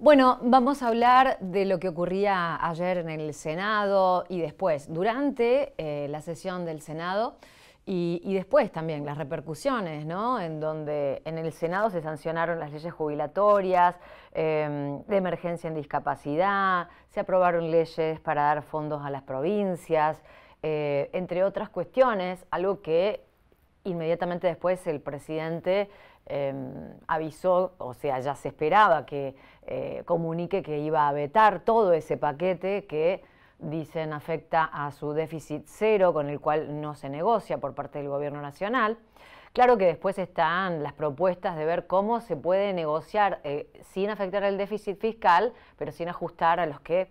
Bueno, vamos a hablar de lo que ocurría ayer en el Senado y después, durante la sesión del Senado y después también las repercusiones, ¿no? En donde en el Senado se sancionaron las leyes jubilatorias, de emergencia en discapacidad, se aprobaron leyes para dar fondos a las provincias, entre otras cuestiones, algo que inmediatamente después el presidente avisó, o sea, ya se esperaba que comunique que iba a vetar todo ese paquete que dicen afecta a su déficit cero, con el cual no se negocia por parte del gobierno nacional. Claro que después están las propuestas de ver cómo se puede negociar sin afectar el déficit fiscal, pero sin ajustar a los que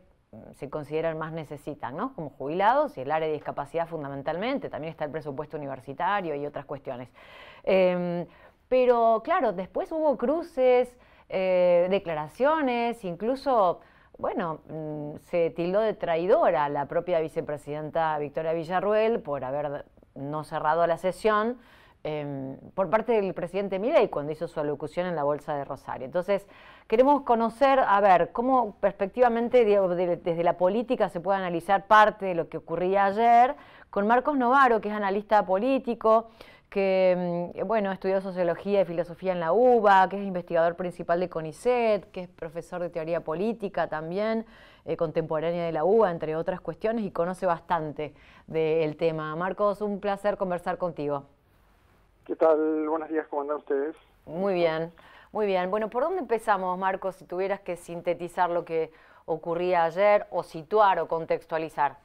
se consideran más necesitan, ¿no? Como jubilados y el área de discapacidad fundamentalmente, también está el presupuesto universitario y otras cuestiones. Pero claro, después hubo cruces, declaraciones, incluso, bueno, se tildó de traidora a la propia vicepresidenta Victoria Villarruel por haber no cerrado la sesión por parte del presidente Milei cuando hizo su alocución en la Bolsa de Rosario. Entonces, queremos conocer, a ver, cómo perspectivamente desde la política se puede analizar parte de lo que ocurría ayer con Marcos Novaro, que es analista político, que bueno, estudió sociología y filosofía en la UBA, que es investigador principal de CONICET, que es profesor de teoría política también, contemporánea de la UBA, entre otras cuestiones, y conoce bastante del tema. Marcos, un placer conversar contigo. ¿Qué tal? Buenos días, ¿cómo andan ustedes? Muy bien, muy bien. Bueno, ¿por dónde empezamos, Marcos, si tuvieras que sintetizar lo que ocurría ayer o situar o contextualizar?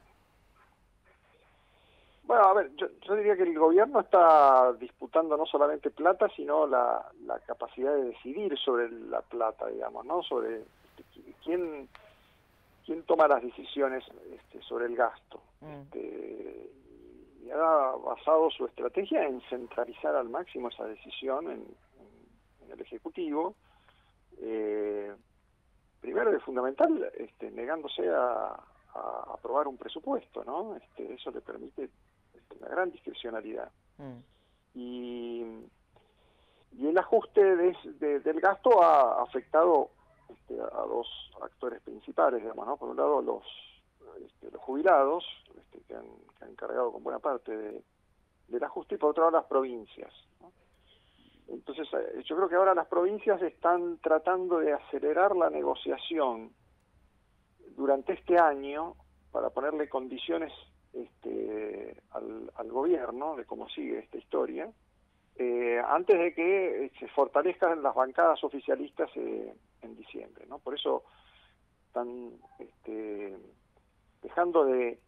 Bueno, a ver, yo diría que el gobierno está disputando no solamente plata, sino la capacidad de decidir sobre la plata, digamos, ¿no? Sobre quién toma las decisiones sobre el gasto. Y ha basado su estrategia en centralizar al máximo esa decisión en el Ejecutivo. Primero y fundamental, negándose a aprobar un presupuesto, ¿no? Eso le permite una gran discrecionalidad. Y el ajuste del gasto ha afectado a dos actores principales, digamos, ¿no? Por un lado los jubilados, que han cargado con buena parte del ajuste, y por otro lado las provincias, ¿no? Entonces yo creo que ahora las provincias están tratando de acelerar la negociación durante este año para ponerle condiciones al gobierno de cómo sigue esta historia, antes de que se fortalezcan las bancadas oficialistas en diciembre, ¿no? Por eso están dejando de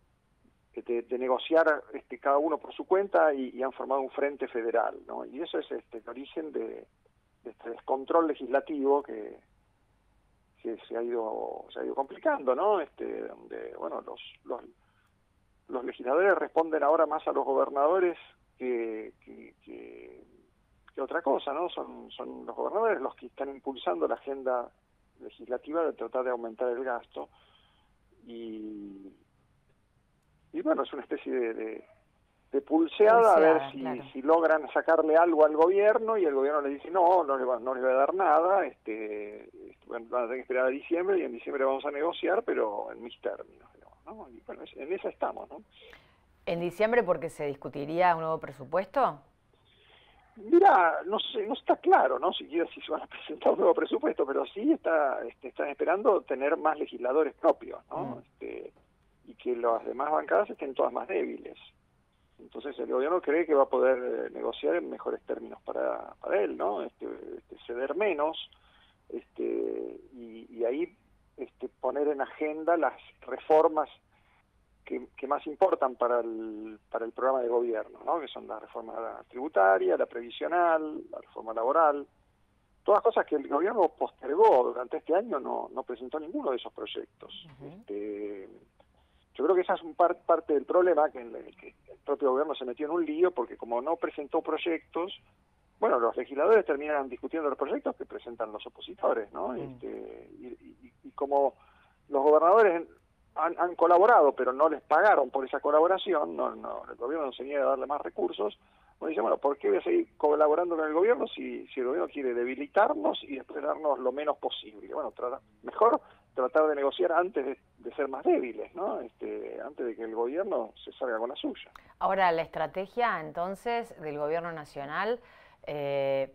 negociar cada uno por su cuenta y han formado un frente federal, ¿no? Y eso es el origen de este descontrol legislativo que se ha ido complicando, ¿no? Donde, bueno, los legisladores responden ahora más a los gobernadores que otra cosa, ¿no? Son los gobernadores los que están impulsando la agenda legislativa de tratar de aumentar el gasto y bueno, es una especie de pulseada a ver si logran sacarle algo al gobierno, y el gobierno le dice no les va a dar nada, van a tener que esperar a diciembre, y en diciembre vamos a negociar, pero en mis términos, digamos, ¿no? Y bueno, en esa estamos, ¿no? ¿En diciembre porque se discutiría un nuevo presupuesto? Mira, no sé, no está claro, ¿no? Siquiera si se van a presentar un nuevo presupuesto, pero sí están esperando tener más legisladores propios, ¿no? Y que las demás bancadas estén todas más débiles. Entonces el gobierno cree que va a poder negociar en mejores términos para él, ¿no? Ceder menos, y ahí poner en agenda las reformas que más importan para el programa de gobierno, ¿no? Que son la reforma tributaria, la previsional, la reforma laboral, todas cosas que el gobierno postergó durante este año, no presentó ninguno de esos proyectos. Yo creo que esa es parte del problema, que el propio gobierno se metió en un lío, porque como no presentó proyectos, bueno, los legisladores terminan discutiendo los proyectos que presentan los opositores, ¿no? Y como los gobernadores han colaborado, pero no les pagaron por esa colaboración, el gobierno no se niega a darle más recursos, uno dice, bueno, ¿por qué voy a seguir colaborando con el gobierno si el gobierno quiere debilitarnos y después darnos lo menos posible? Bueno, mejor tratar de negociar antes de ser más débiles, ¿no? Antes de que el gobierno se salga con la suya. Ahora, la estrategia entonces del gobierno nacional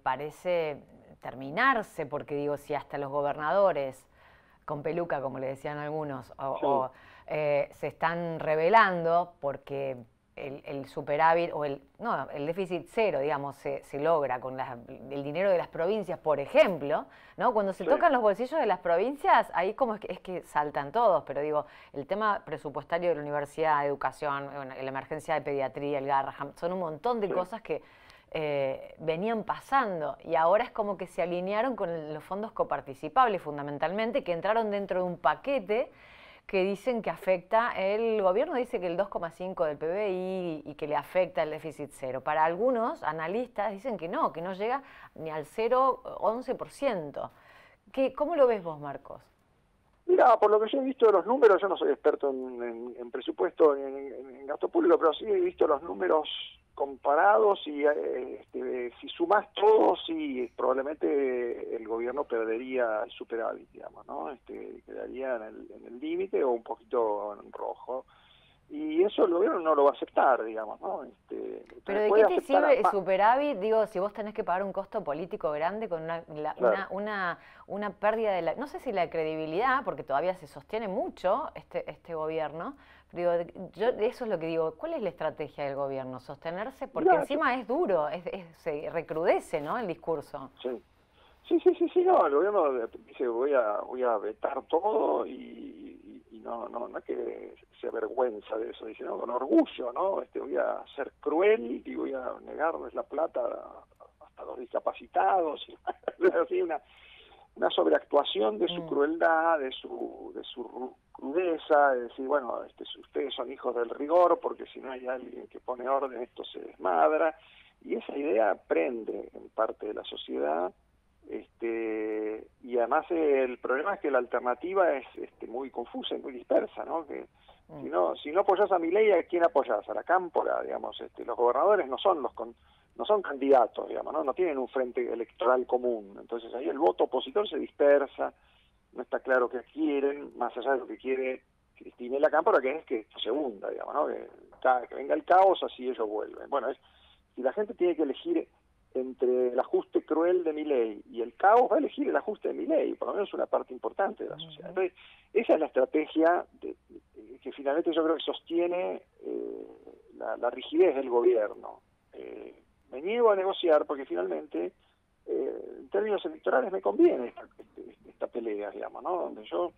parece terminarse, porque digo, si hasta los gobernadores con peluca, como le decían algunos, Sí. se están rebelando porque el superávit o el déficit cero, digamos, se logra con el dinero de las provincias, por ejemplo, ¿no? Cuando se Sí. tocan los bolsillos de las provincias, ahí como es que saltan todos, pero digo, el tema presupuestario de la universidad, de educación, bueno, la emergencia de pediatría, el Garrahan, son un montón de cosas que venían pasando y ahora es como que se alinearon con los fondos coparticipables fundamentalmente, que entraron dentro de un paquete que dicen que afecta, el gobierno dice que el 2,5 del PBI y que le afecta el déficit cero. Para algunos analistas dicen que no llega ni al 0,11%. ¿Cómo lo ves vos, Marcos? Mira, por lo que yo he visto de los números, yo no soy experto en presupuesto, en gasto público, pero sí he visto los números comparados y si sumas todo, sí, probablemente el gobierno perdería el superávit, digamos, ¿no? Quedaría en el límite o un poquito en rojo. Y eso el gobierno no lo va a aceptar, digamos, ¿no? Pero ¿de qué te sirve el superávit? Digo, si vos tenés que pagar un costo político grande con una pérdida de no sé si la credibilidad, porque todavía se sostiene mucho este gobierno, pero digo, yo eso es lo que digo, ¿cuál es la estrategia del gobierno? ¿Sostenerse? Porque encima es duro, se recrudece, ¿no?, el discurso. Sí. Sí, no, el gobierno dice voy a vetar todo y no es que se avergüenza de eso, dice, no, con orgullo, ¿no? Voy a ser cruel y voy a negarles la plata hasta los discapacitados, así una sobreactuación de su crueldad, de su crudeza, de decir, bueno, ustedes son hijos del rigor, porque si no hay alguien que pone orden, esto se desmadra, y esa idea prende en parte de la sociedad. Y además el problema es que la alternativa es muy confusa y muy dispersa, ¿no? Que si no apoyás a Milei, ¿a quién apoyás? A la cámpora, digamos. Los gobernadores no son candidatos, digamos, no tienen un frente electoral común. Entonces ahí el voto opositor se dispersa, no está claro qué quieren, más allá de lo que quiere Cristina y la cámpora, que es que se hunda, digamos, ¿no? Que venga el caos, así ellos vuelven. Bueno, si la gente tiene que elegir entre el ajuste cruel de Milei y el caos, va a elegir el ajuste de Milei, por lo menos una parte importante de la sociedad. Entonces, esa es la estrategia que finalmente yo creo que sostiene la rigidez del gobierno. Me niego a negociar porque finalmente, en términos electorales, me conviene esta pelea, digamos, ¿no? Donde yo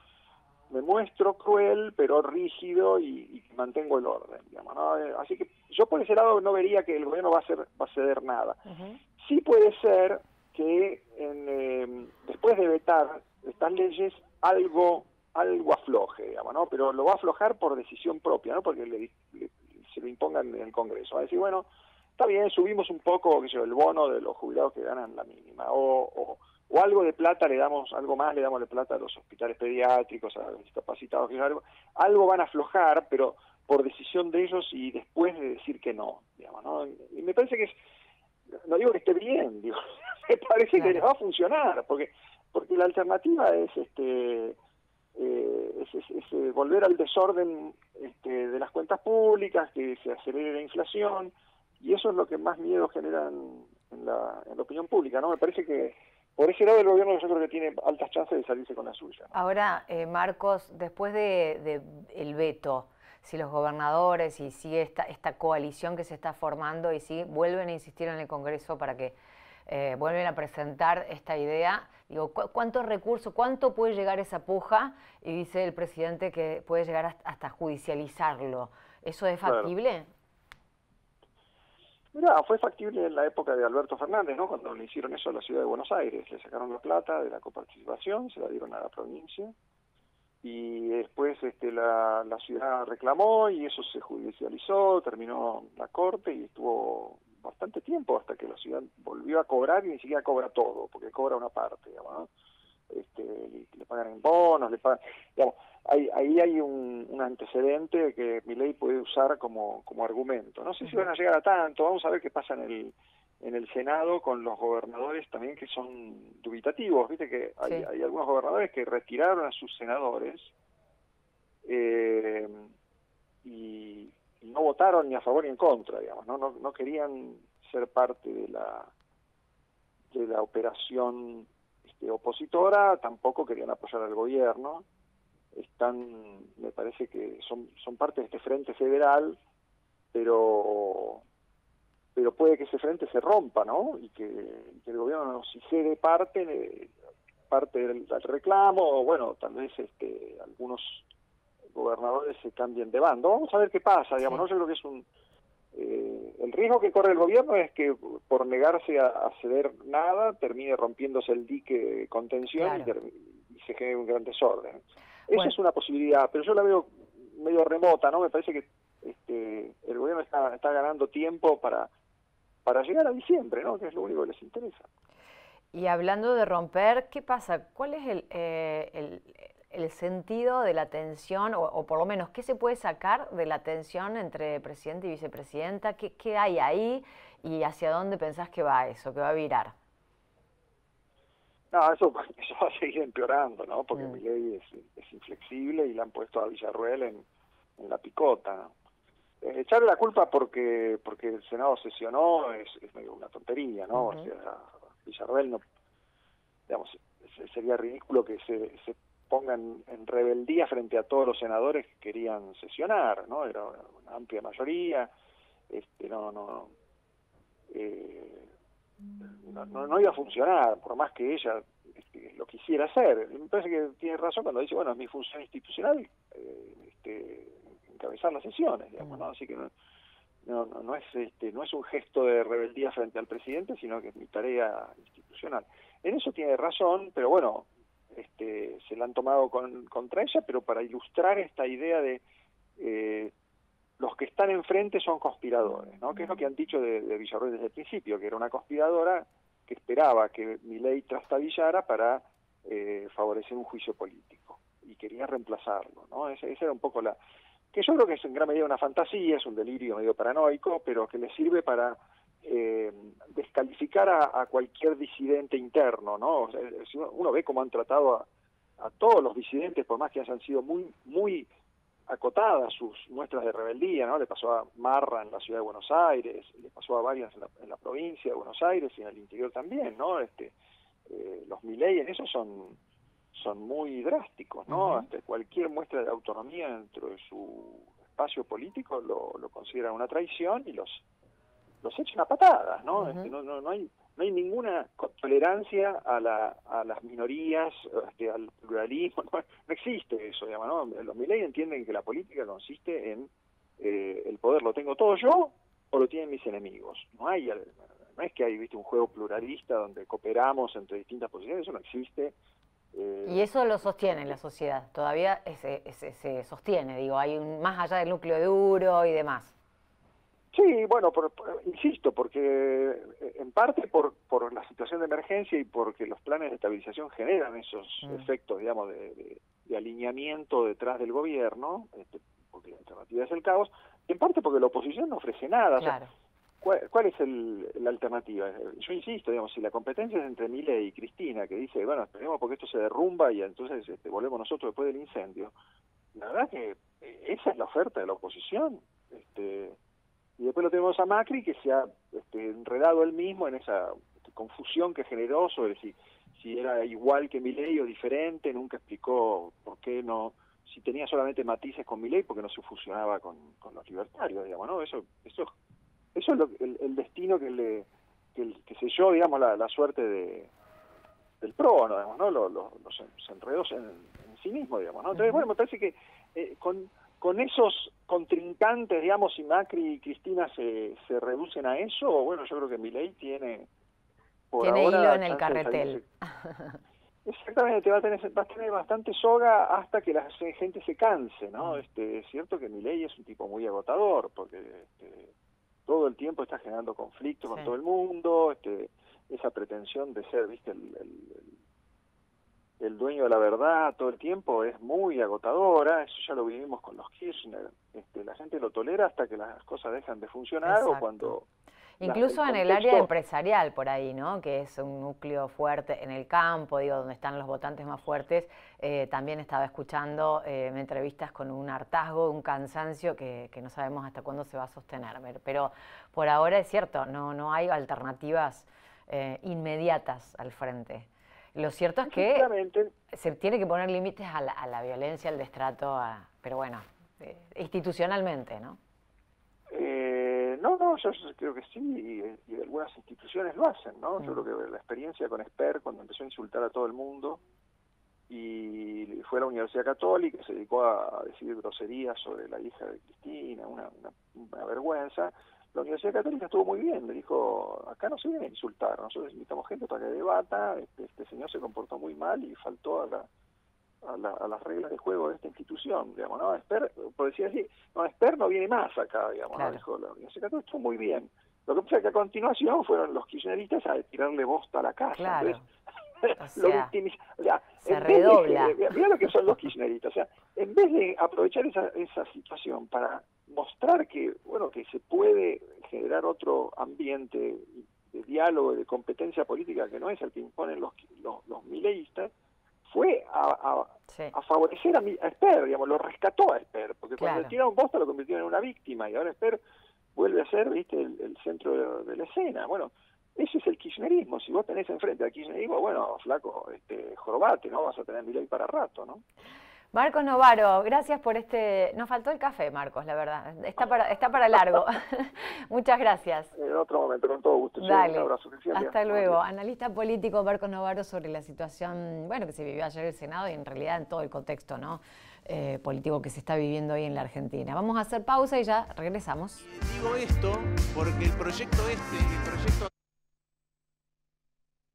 me muestro cruel, pero rígido y mantengo el orden, digamos, ¿no? Así que yo por ese lado no vería que el gobierno va a ceder nada. Sí puede ser que después de vetar estas leyes algo afloje, digamos, ¿no? Pero lo va a aflojar por decisión propia, ¿no? Porque se lo impongan en el Congreso. Va a decir, bueno, está bien, subimos un poco, qué sé yo, el bono de los jubilados que ganan la mínima, o algo de plata algo más le damos de plata a los hospitales pediátricos, a los discapacitados, que algo van a aflojar, pero por decisión de ellos y después de decir que no, digamos, ¿no? Y me parece que no digo que esté bien, digo, me parece que les va a funcionar, porque la alternativa es volver al desorden de las cuentas públicas, que se acelere la inflación, y eso es lo que más miedo genera en la opinión pública, ¿no? Me parece que por ese lado el gobierno yo creo que tiene altas chances de salirse con la suya, ¿no? Ahora, Marcos, después de el veto, si los gobernadores y sigue esta coalición que se está formando y si vuelven a insistir en el Congreso para que vuelven a presentar esta idea, digo, ¿cuántos recursos, cuánto puede llegar esa puja? Y dice el presidente que puede llegar hasta judicializarlo. ¿Eso es factible? Claro. Mirá, fue factible en la época de Alberto Fernández, ¿no? Cuando le hicieron eso a la ciudad de Buenos Aires, le sacaron la plata de la coparticipación, se la dieron a la provincia, y después la ciudad reclamó y eso se judicializó, terminó la corte y estuvo bastante tiempo hasta que la ciudad volvió a cobrar y ni siquiera cobra todo, porque cobra una parte, digamos, ¿no? le pagan en bonos, digamos, ahí hay un antecedente que Milei puede usar como argumento. No sé si van a llegar a tanto, vamos a ver qué pasa en el Senado con los gobernadores también que son dubitativos. Viste que hay algunos gobernadores que retiraron a sus senadores y no votaron ni a favor ni en contra, digamos, no querían ser parte de la operación opositora, tampoco querían apoyar al gobierno. Me parece que son parte de este frente federal, pero puede que ese frente se rompa, ¿no? Y que el gobierno, si cede parte del reclamo, o bueno, tal vez algunos gobernadores se cambien de bando. Vamos a ver qué pasa, digamos, ¿no? Yo creo que es el riesgo que corre el gobierno es que por negarse a ceder nada termine rompiéndose el dique de contención y se genere un gran desorden. Esa es una posibilidad, pero yo la veo medio remota, ¿no? Me parece que el gobierno está ganando tiempo para llegar a diciembre, ¿no? Que es lo único que les interesa. Y hablando de romper, ¿qué pasa? ¿Cuál es el sentido de la tensión, o por lo menos, qué se puede sacar de la tensión entre presidente y vicepresidenta? ¿Qué hay ahí y hacia dónde pensás que va eso, que va a virar? No, eso va a seguir empeorando, ¿no? Porque Milei es inflexible y le han puesto a Villarruel en la picota, ¿no? Echarle la culpa porque el Senado sesionó es medio una tontería, ¿no? O sea, Villarruel no, digamos, sería ridículo que se pongan en rebeldía frente a todos los senadores que querían sesionar, ¿no? Era una amplia mayoría, no iba a funcionar, por más que ella lo quisiera hacer. Me parece que tiene razón cuando dice, bueno, es mi función institucional encabezar las sesiones, digamos, ¿no? Así que no es un gesto de rebeldía frente al presidente, sino que es mi tarea institucional. En eso tiene razón, pero bueno, se la han tomado contra ella, pero para ilustrar esta idea de los que están enfrente son conspiradores, ¿no? Que es lo que han dicho de Villarruel desde el principio, que era una conspiradora que esperaba que Milei trastabillara para favorecer un juicio político y quería reemplazarlo, ¿no? Esa era un poco que yo creo que es en gran medida una fantasía, es un delirio medio paranoico, pero que le sirve para descalificar a cualquier disidente interno, ¿no? O sea, uno ve cómo han tratado a todos los disidentes, por más que hayan sido muy acotadas sus muestras de rebeldía, ¿no? Le pasó a Marra en la ciudad de Buenos Aires, le pasó a varias en la provincia de Buenos Aires y en el interior también, ¿no? Los Milei en eso son muy drásticos, ¿no? Hasta cualquier muestra de autonomía dentro de su espacio político lo consideran una traición y los echan a patadas, ¿no? No hay ninguna tolerancia a las minorías, al pluralismo, no existe eso, digamos, ¿no? Los Milei entienden que la política consiste en el poder lo tengo todo yo o lo tienen mis enemigos. No es que hay, viste, un juego pluralista donde cooperamos entre distintas posiciones, eso no existe. Y eso lo sostiene la sociedad, todavía se sostiene, digo, hay más allá del núcleo duro y demás. Sí, bueno, insisto, porque en parte por la situación de emergencia y porque los planes de estabilización generan esos efectos, digamos, de alineamiento detrás del gobierno, porque la alternativa es el caos, y en parte porque la oposición no ofrece nada. Claro. O sea, ¿Cuál es la alternativa? Yo insisto, digamos, si la competencia es entre Milei y Cristina, que dice, bueno, esperemos porque esto se derrumba y entonces volvemos nosotros después del incendio, la verdad que esa es la oferta de la oposición. Y después lo tenemos a Macri, que se ha enredado él mismo en esa confusión que generó sobre si era igual que Milei o diferente, nunca explicó por qué no, si tenía solamente matices con Milei, porque no se fusionaba con los libertarios, digamos, ¿no? Eso es el destino que selló, digamos, la suerte del PRO, ¿no? Digamos, ¿no? Los enredos en sí mismo, digamos, ¿no? Entonces, bueno, me parece que con esos contrincantes, digamos, si Macri y Cristina se reducen a eso, bueno, yo creo que Milei tiene ahora hilo en el carretel. Exactamente, va a tener bastante soga hasta que la gente se canse, ¿no? Es cierto que Milei es un tipo muy agotador, porque todo el tiempo está generando conflicto con todo el mundo, esa pretensión de ser, viste, el dueño de la verdad todo el tiempo es muy agotadora. Eso ya lo vivimos con los Kirchner. La gente lo tolera hasta que las cosas dejan de funcionar. Exacto. O cuando... Incluso en el área empresarial por ahí, ¿no? Que es un núcleo fuerte en el campo, digo, donde están los votantes más fuertes. También estaba escuchando entrevistas con un hartazgo, un cansancio que no sabemos hasta cuándo se va a sostener. Pero por ahora es cierto, no hay alternativas inmediatas al frente. Lo cierto es que se tiene que poner límites a la violencia, al destrato, pero bueno, institucionalmente, ¿no? No, yo creo que sí, y algunas instituciones lo hacen, ¿no? Yo creo que la experiencia con Esper, cuando empezó a insultar a todo el mundo, y fue a la Universidad Católica, se dedicó a decir groserías sobre la hija de Cristina, una vergüenza. La Universidad Católica estuvo muy bien, le dijo, acá no se viene a insultar, nosotros invitamos gente para que debata, este señor se comportó muy mal y faltó a las reglas de juego de esta institución, digamos, ¿no? Esper, por decir así, no, Esper no viene más acá, digamos, claro. ¿No? Dijo, la Universidad Católica estuvo muy bien. Lo que pasa es que a continuación fueron los kirchneristas a tirarle bosta a la casa. Claro. Entonces, o sea, se redobla. Mirá lo que son los kirchneristas, o sea, en vez de aprovechar esa situación para mostrar que, bueno, que se puede generar otro ambiente de diálogo y de competencia política que no es el que imponen los mileístas, fue a favorecer a Esper, digamos, lo rescató a Esper, porque cuando le tiraron bosta lo convirtieron en una víctima, y ahora Esper vuelve a ser, viste, el centro de la escena. Bueno, ese es el kirchnerismo. Si vos tenés enfrente al kirchnerismo, bueno, flaco, jorobate, ¿no? Vas a tener Milei para rato, ¿no? Marcos Novaro, gracias por Nos faltó el café, Marcos, la verdad. Está para largo. Muchas gracias. En otro momento, con todo gusto. Dale. Un abrazo. Hasta luego. Analista político Marcos Novaro sobre la situación, bueno, que se vivió ayer en el Senado y en realidad en todo el contexto, ¿no? Político que se está viviendo hoy en la Argentina. Vamos a hacer pausa y ya regresamos. Digo esto porque el proyecto